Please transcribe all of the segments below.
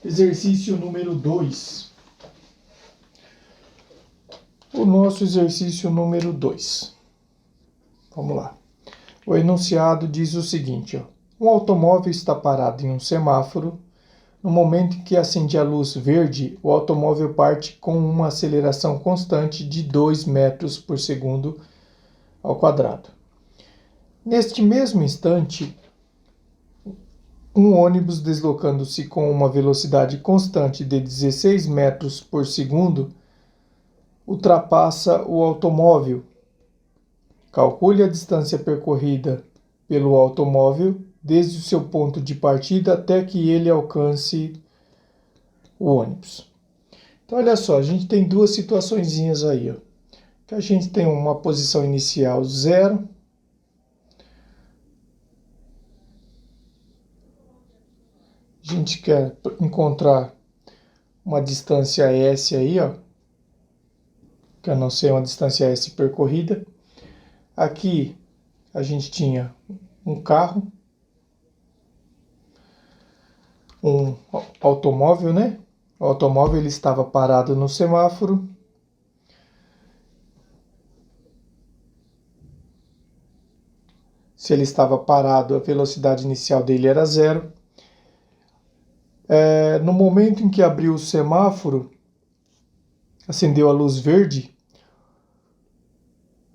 Exercício número 2. O nosso exercício número 2. Vamos lá. O enunciado diz o seguinte, ó. Um automóvel está parado em um semáforo. No momento em que acende a luz verde, o automóvel parte com uma aceleração constante de 2 metros por segundo ao quadrado. Neste mesmo instante, um ônibus deslocando-se com uma velocidade constante de 16 metros por segundo ultrapassa o automóvel. Calcule a distância percorrida pelo automóvel desde o seu ponto de partida até que ele alcance o ônibus. Então, olha só, a gente tem duas situaçõezinhas aí, ó. Que a gente tem uma posição inicial 0. A gente quer encontrar uma distância S aí, ó. Que a não ser uma distância S percorrida. Aqui a gente tinha um carro, um automóvel, né? O automóvel ele estava parado no semáforo. Se ele estava parado, a velocidade inicial dele era 0. No momento em que abriu o semáforo, acendeu a luz verde,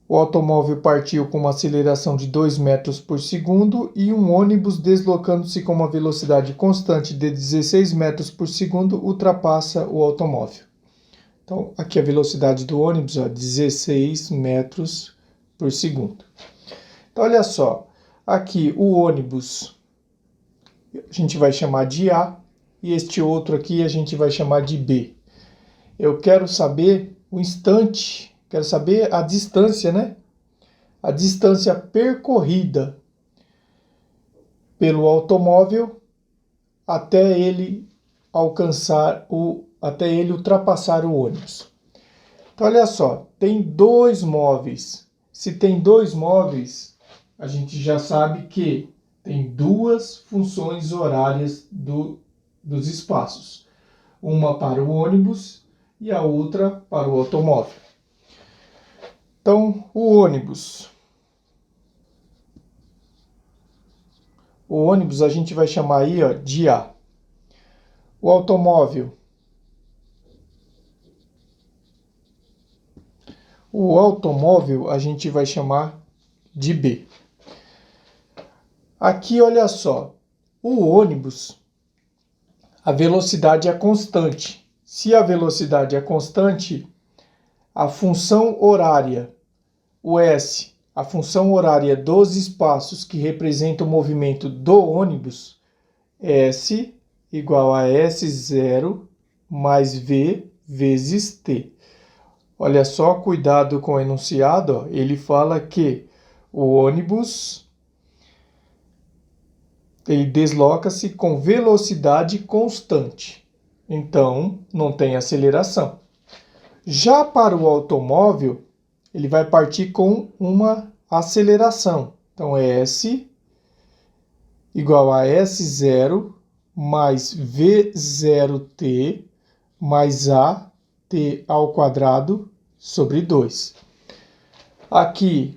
o automóvel partiu com uma aceleração de 2 metros por segundo e um ônibus deslocando-se com uma velocidade constante de 16 metros por segundo ultrapassa o automóvel. Então, aqui a velocidade do ônibus é 16 metros por segundo. Então, olha só, aqui o ônibus a gente vai chamar de A e este outro aqui a gente vai chamar de B. Eu quero saber o instante, quero saber a distância, né? A distância percorrida pelo automóvel até ele até ele ultrapassar o ônibus. Então, olha só, tem dois móveis. Se tem dois móveis, a gente já sabe que tem duas funções horárias dos espaços. Uma para o ônibus e a outra para o automóvel. Então, o ônibus a gente vai chamar aí, ó, de A. O automóvel a gente vai chamar de B. Aqui, olha só, o ônibus, a velocidade é constante. Se a velocidade é constante, a função horária, o S, a função horária dos espaços que representa o movimento do ônibus, S igual a S0 mais V vezes T. Olha só, cuidado com o enunciado, ó. Ele fala que o ônibus ele desloca-se com velocidade constante. Então, não tem aceleração. Já para o automóvel, ele vai partir com uma aceleração. Então, S igual a S0 mais V0T mais AT ao quadrado sobre 2. Aqui,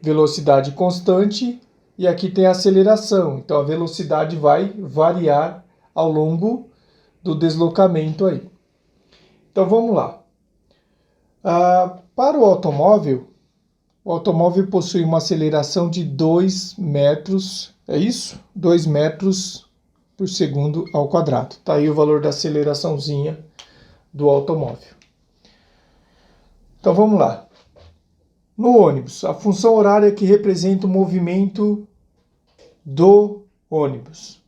velocidade constante e aqui tem aceleração. Então, a velocidade vai variar ao longo do deslocamento aí. Então, vamos lá. Para o automóvel possui uma aceleração de 2 metros, é isso? 2 metros por segundo ao quadrado. Está aí o valor da aceleraçãozinha do automóvel. Então vamos lá. No ônibus, a função horária que representa o movimento do ônibus.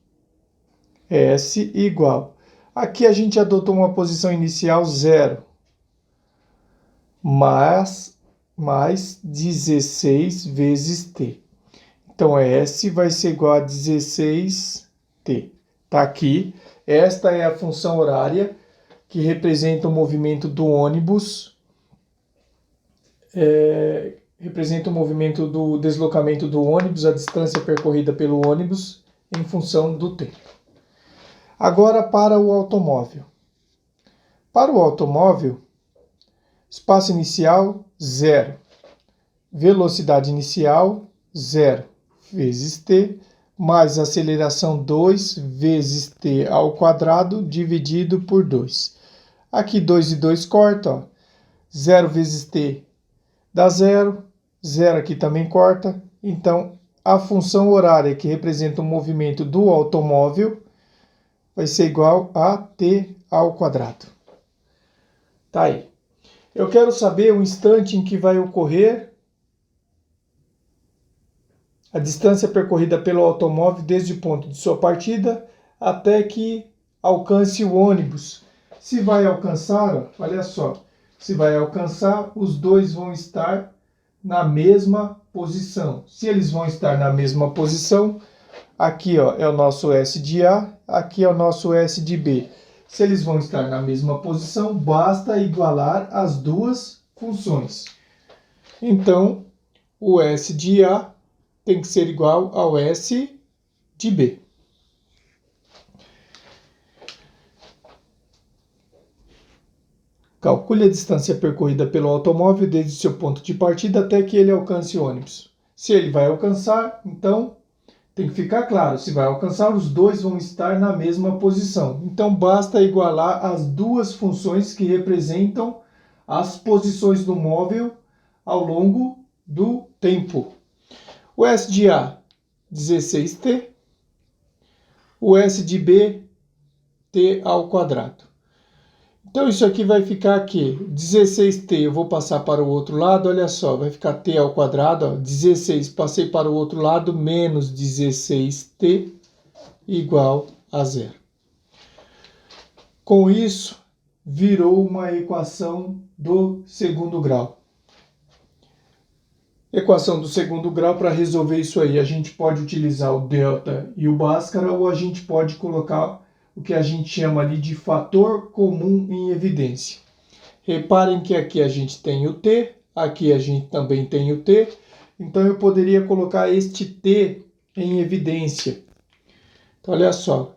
S igual. Aqui a gente adotou uma posição inicial 0. Mais 16 vezes T. Então, S vai ser igual a 16T. Está aqui. Esta é a função horária que representa o movimento do ônibus. Representa o movimento do deslocamento do ônibus, a distância percorrida pelo ônibus em função do tempo. Agora para o automóvel. Para o automóvel, espaço inicial, 0. Velocidade inicial, 0, vezes t, mais aceleração 2 vezes t ao quadrado dividido por 2. Aqui 2 e 2 corta, ó. 0 vezes t dá 0, 0 aqui também corta. Então, a função horária que representa o movimento do automóvel vai ser igual a t ao quadrado. Tá aí. Eu quero saber o instante em que vai ocorrer a distância percorrida pelo automóvel desde o ponto de sua partida até que alcance o ônibus. Se vai alcançar, ó, olha só, se vai alcançar, os dois vão estar na mesma posição. Se eles vão estar na mesma posição, aqui ó, é o nosso S de A, aqui é o nosso S de B. Se eles vão estar na mesma posição, basta igualar as duas funções. Então, o S de A tem que ser igual ao S de B. Calcule a distância percorrida pelo automóvel desde seu ponto de partida até que ele alcance o ônibus. Se ele vai alcançar, então tem que ficar claro, se vai alcançar, os dois vão estar na mesma posição. Então basta igualar as duas funções que representam as posições do móvel ao longo do tempo. O S de A, 16t. O S de B, t ao quadrado. Então isso aqui vai ficar aqui, 16t, eu vou passar para o outro lado, olha só, vai ficar t ao quadrado, ó, 16, passei para o outro lado, menos 16t igual a 0. Com isso, virou uma equação do segundo grau. Equação do segundo grau, para resolver isso aí, a gente pode utilizar o delta e o Bhaskara, ou a gente pode colocar o que a gente chama ali de fator comum em evidência. Reparem que aqui a gente tem o t, aqui a gente também tem o t, então eu poderia colocar este t em evidência. Então, olha só,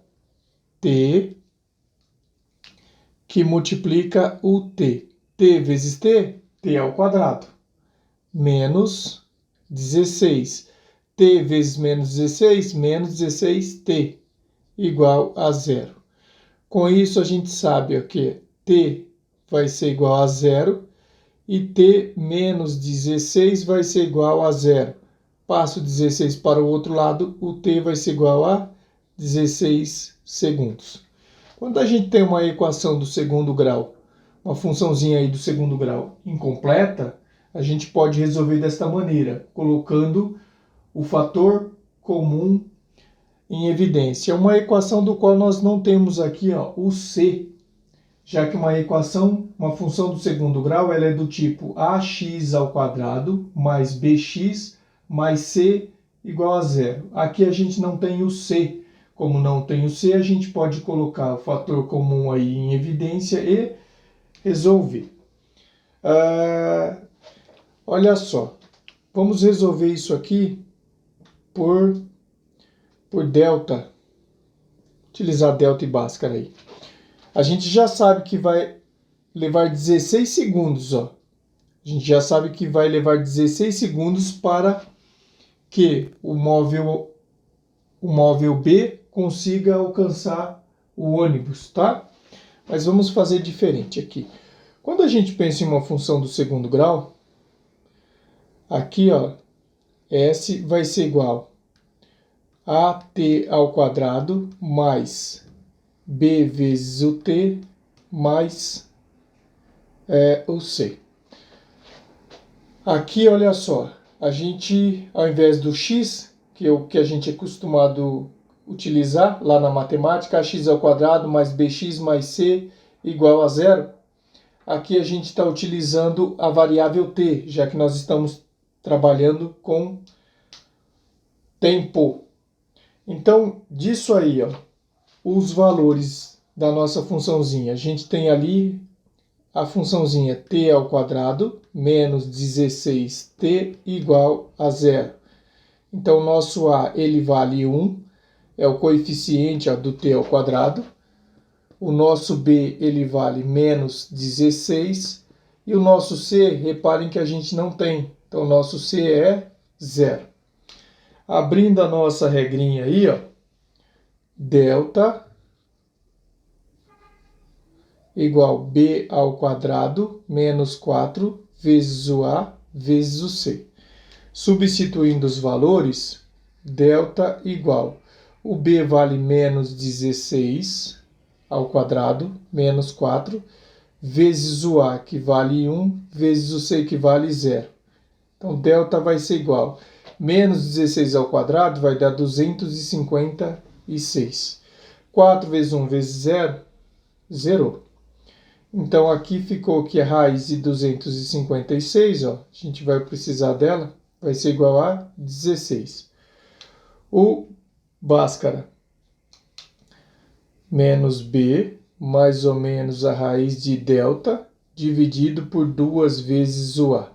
t que multiplica o t. T vezes t, t ao quadrado, menos 16. T vezes menos 16, menos 16t, igual a 0. Com isso, a gente sabe que t vai ser igual a 0 e t menos 16 vai ser igual a 0. Passo 16 para o outro lado, o t vai ser igual a 16 segundos. Quando a gente tem uma equação do segundo grau, uma funçãozinha aí do segundo grau incompleta, a gente pode resolver desta maneira, colocando o fator comum em evidência. É uma equação do qual nós não temos aqui ó, o c, já que uma equação, uma função do segundo grau, ela é do tipo ax ao quadrado mais bx mais c igual a 0. Aqui a gente não tem o c. Como não tem o c, a gente pode colocar o fator comum aí em evidência e resolver. Olha só, vamos resolver isso aqui por delta, utilizar delta e Bhaskara aí. A gente já sabe que vai levar 16 segundos, ó. A gente já sabe que vai levar 16 segundos para que o móvel B consiga alcançar o ônibus, tá? Mas vamos fazer diferente aqui. Quando a gente pensa em uma função do segundo grau, aqui, ó, S vai ser igual a t ao quadrado mais b vezes o t mais o c. Aqui, olha só, a gente, ao invés do x, que é o que a gente é acostumado a utilizar lá na matemática, ax ao quadrado mais bx mais c igual a 0, aqui a gente está utilizando a variável t, já que nós estamos trabalhando com tempo. Então, disso aí, ó, os valores da nossa funçãozinha. A gente tem ali a funçãozinha t ao quadrado menos 16t igual a 0. Então, o nosso a ele vale 1 é o coeficiente do t ao quadrado. O nosso b ele vale menos 16. E o nosso c, reparem que a gente não tem. Então, o nosso c é 0. Abrindo a nossa regrinha aí, ó, delta igual b ao quadrado menos 4 vezes o a vezes o c. Substituindo os valores, delta igual, o b vale menos 16 ao quadrado, menos 4, vezes o a, que vale 1, vezes o c, que vale 0. Então, delta vai ser igual, menos 16 ao quadrado vai dar 256. 4 vezes 1 vezes 0, zerou. Então, aqui ficou que a raiz de 256, ó, a gente vai precisar dela, vai ser igual a 16. O Bhaskara menos b, mais ou menos a raiz de delta, dividido por 2 vezes o a.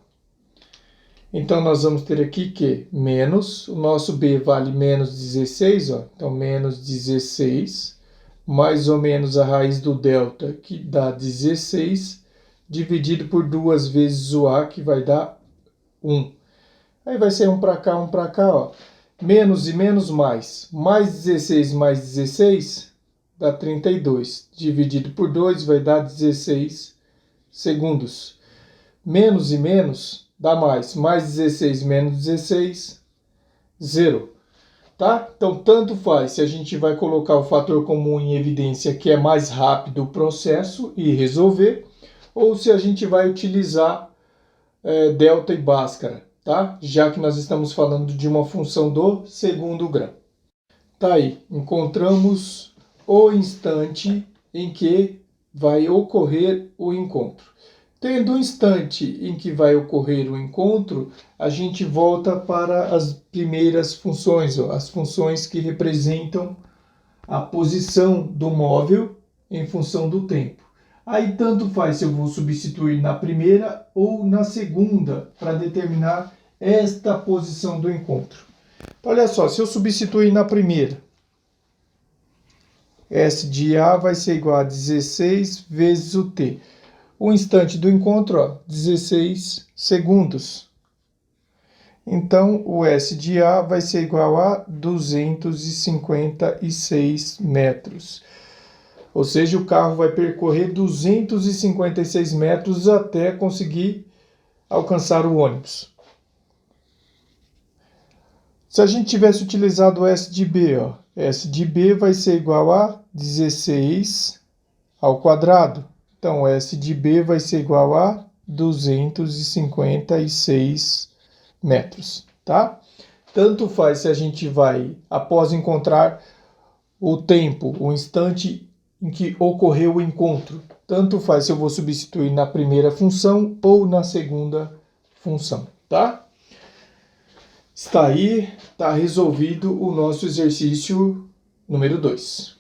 Então, nós vamos ter aqui que menos, o nosso b vale menos 16, ó, então menos 16, mais ou menos a raiz do delta, que dá 16, dividido por 2 vezes o a, que vai dar 1. Aí vai ser 1 para cá, ó. Menos e menos mais. Mais 16 mais 16 dá 32. Dividido por 2 vai dar 16 segundos. Menos e menos dá mais. Mais 16 menos 16, 0. Tá? Então, tanto faz se a gente vai colocar o fator comum em evidência, que é mais rápido o processo, e resolver, ou se a gente vai utilizar delta e Bhaskara, tá? Já que nós estamos falando de uma função do segundo grau. Tá aí, encontramos o instante em que vai ocorrer o encontro. Tendo o instante em que vai ocorrer o encontro, a gente volta para as primeiras funções, ó, as funções que representam a posição do móvel em função do tempo. Aí tanto faz se eu vou substituir na primeira ou na segunda para determinar esta posição do encontro. Então, olha só, se eu substituir na primeira, S de A vai ser igual a 16 vezes o T. O instante do encontro, ó, 16 segundos. Então, o S de A vai ser igual a 256 metros. Ou seja, o carro vai percorrer 256 metros até conseguir alcançar o ônibus. Se a gente tivesse utilizado o S de B, ó, S de B vai ser igual a 16 ao quadrado. Então, S de B vai ser igual a 256 metros, tá? Tanto faz se a gente vai, após encontrar o tempo, o instante em que ocorreu o encontro, tanto faz se eu vou substituir na primeira função ou na segunda função, tá? Está aí, está resolvido o nosso exercício número 2.